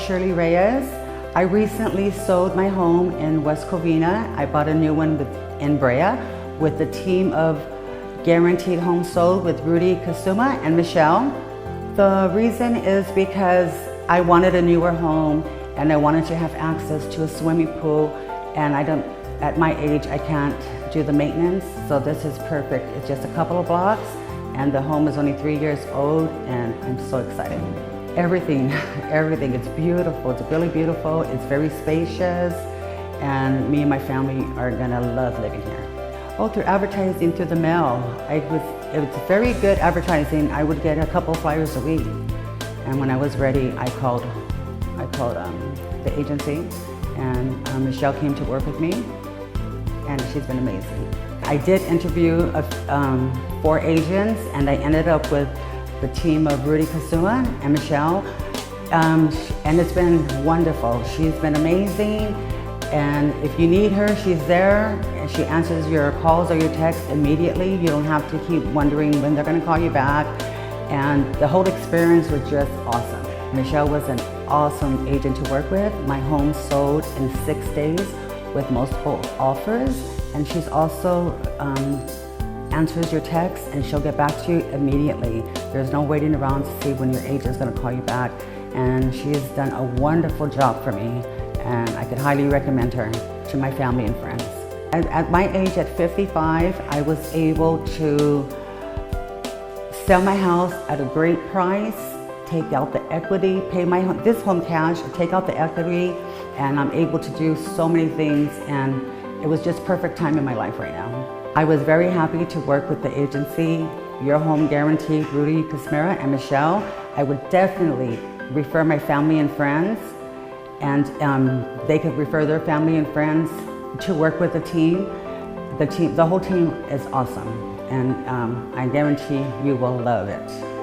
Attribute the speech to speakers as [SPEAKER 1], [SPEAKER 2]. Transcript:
[SPEAKER 1] Shirley Reyes. I recently sold my home in West Covina. I bought a new one in Brea with the team of Guaranteed Home Sold with Rudy, Kusuma, and Michelle. The reason is because I wanted a newer home and I wanted to have access to a swimming pool, and at my age, I can't do the maintenance, so this is perfect. It's just a couple of blocks and the home is only 3 years old, and I'm so excited. Everything, it's beautiful. It's really beautiful. It's very spacious, and me and my family are gonna love living here. Oh, through advertising through the mail. It was very good advertising. I would get a couple flyers a week, and when I was ready, I called the agency, and Michelle came to work with me, and she's been amazing. I did interview 4 agents, and I ended up with the team of Rudy, Kusuma, and Michelle, and it's been wonderful. She's been amazing, and if you need her, she's there, and she answers your calls or your texts immediately. You don't have to keep wondering when they're going to call you back, and the whole experience was just awesome. Michelle was an awesome agent to work with. My home sold in 6 days with multiple offers, and she's also answers your text, and she'll get back to you immediately. There's no waiting around to see when your agent's going to call you back, and she's done a wonderful job for me, and I could highly recommend her to my family and friends. At my age, at 55, I was able to sell my house at a great price, take out the equity, pay this home cash, take out the equity, and I'm able to do so many things, and it was just perfect time in my life right now. I was very happy to work with the agency, Your Home Guaranteed, Rudy, Kusuma, and Michelle. I would definitely refer my family and friends, and they could refer their family and friends to work with the team. The whole team is awesome, and I guarantee you will love it.